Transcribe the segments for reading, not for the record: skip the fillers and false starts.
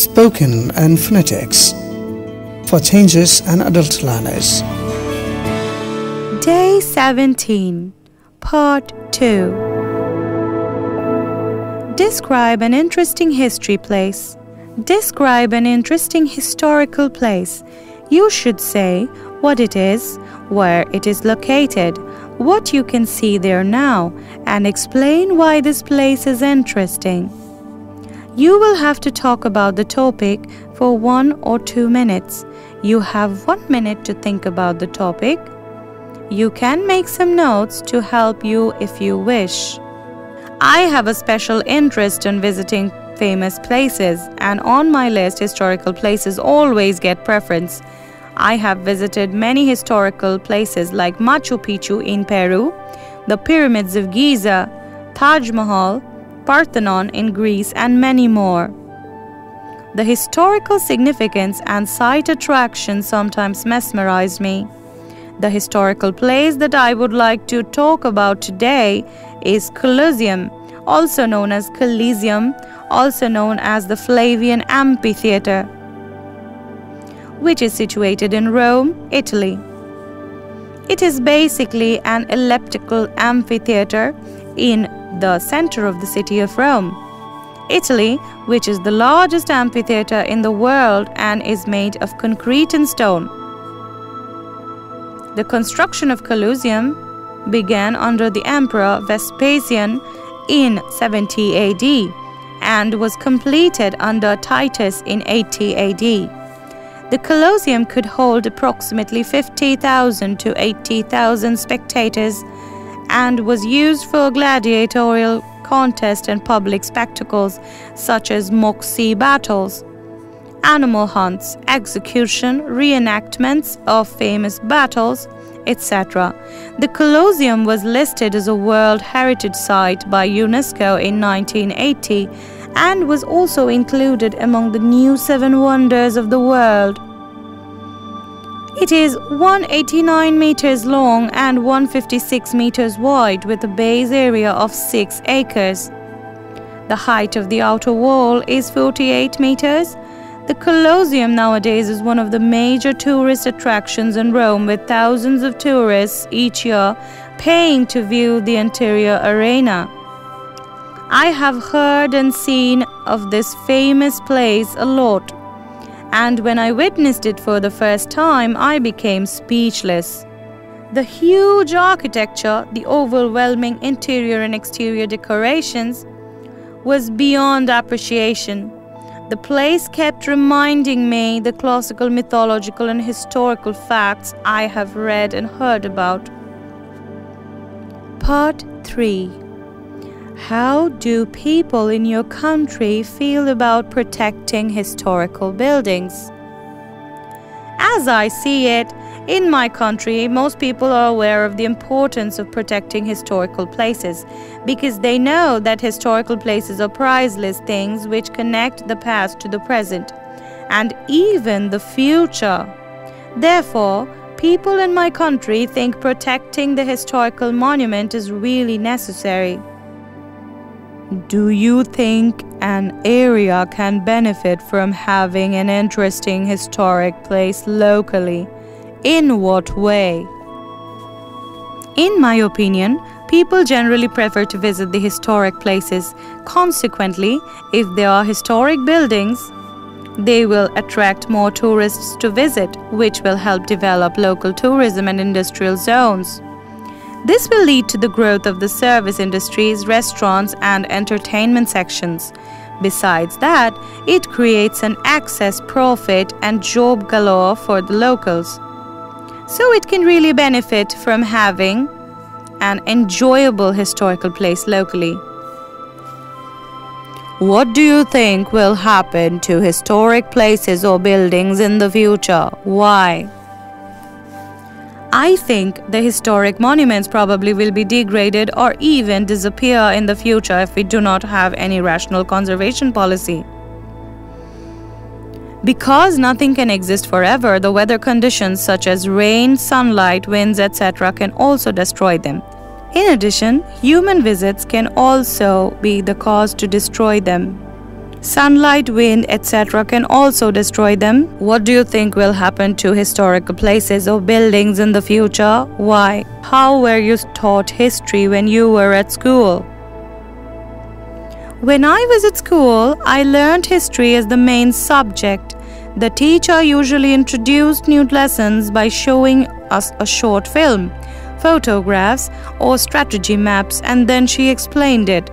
Spoken and Phonetics for Changes and Adult Learners. Day 17, Part 2. Describe an interesting history place. Describe an interesting historical place. You should say what it is, where it is located, what you can see there now, and explain why this place is interesting. You will have to talk about the topic for 1 or 2 minutes. You have 1 minute to think about the topic. You can make some notes to help you if you wish. I have a special interest in visiting famous places, and on my list, historical places always get preference. I have visited many historical places like Machu Picchu in Peru, the pyramids of Giza, Taj Mahal, Parthenon in Greece, and many more. The historical significance and site attraction sometimes mesmerize me. The historical place that I would like to talk about today is Colosseum, also known as Coliseum, also known as the Flavian Amphitheatre, which is situated in Rome, Italy. It is basically an elliptical amphitheatre in the center of the city of Rome, Italy, which is the largest amphitheatre in the world and is made of concrete and stone. The construction of Colosseum began under the Emperor Vespasian in 70 AD and was completed under Titus in 80 AD. The Colosseum could hold approximately 50,000 to 80,000 spectators and was used for gladiatorial contests and public spectacles such as mock sea battles, animal hunts, execution, reenactments of famous battles, etc. The Colosseum was listed as a World Heritage Site by UNESCO in 1980 and was also included among the new 7 wonders of the world. It is 189 meters long and 156 meters wide with a base area of 6 acres. The height of the outer wall is 48 meters. The Colosseum nowadays is one of the major tourist attractions in Rome, with thousands of tourists each year paying to view the interior arena. I have heard and seen of this famous place a lot, and when I witnessed it for the first time, I became speechless. The huge architecture, the overwhelming interior and exterior decorations was beyond appreciation. The place kept reminding me the classical, mythological, and historical facts I have read and heard about. Part 3. How do people in your country feel about protecting historical buildings? As I see it, in my country, most people are aware of the importance of protecting historical places because they know that historical places are priceless things which connect the past to the present and even the future. Therefore, people in my country think protecting the historical monument is really necessary. Do you think an area can benefit from having an interesting historic place locally? In what way? In my opinion, people generally prefer to visit the historic places. Consequently, if there are historic buildings, they will attract more tourists to visit, which will help develop local tourism and industrial zones. This will lead to the growth of the service industries, restaurants, and entertainment sections. Besides that, it creates an excess profit and job galore for the locals. So it can really benefit from having an enjoyable historical place locally. What do you think will happen to historic places or buildings in the future? Why? I think the historic monuments probably will be degraded or even disappear in the future if we do not have any rational conservation policy. Because nothing can exist forever, the weather conditions such as rain, sunlight, winds, etc. can also destroy them. In addition, human visits can also be the cause to destroy them. Sunlight, wind, etc. can also destroy them. What do you think will happen to historical places or buildings in the future? Why? How were you taught history when you were at school? When I was at school, I learned history as the main subject. The teacher usually introduced new lessons by showing us a short film, photographs, or strategy maps, and then she explained it.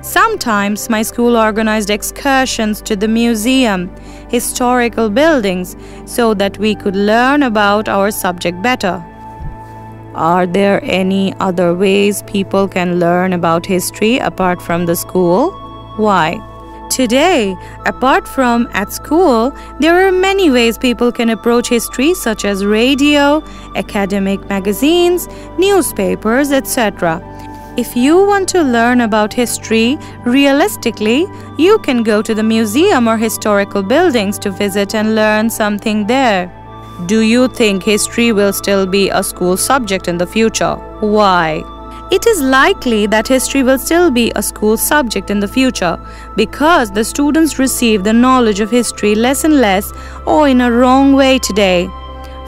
Sometimes my school organized excursions to the museum, historical buildings, so that we could learn about our subject better. Are there any other ways people can learn about history apart from the school? Why? Today, apart from at school, there are many ways people can approach history, such as radio, academic magazines, newspapers, etc. If you want to learn about history realistically, you can go to the museum or historical buildings to visit and learn something there. Do you think history will still be a school subject in the future? Why? It is likely that history will still be a school subject in the future because the students receive the knowledge of history less and less or in a wrong way today.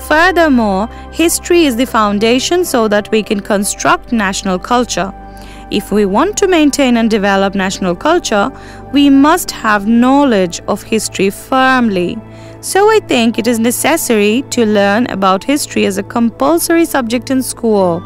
Furthermore, history is the foundation so that we can construct national culture. If we want to maintain and develop national culture, we must have knowledge of history firmly. So I think it is necessary to learn about history as a compulsory subject in school.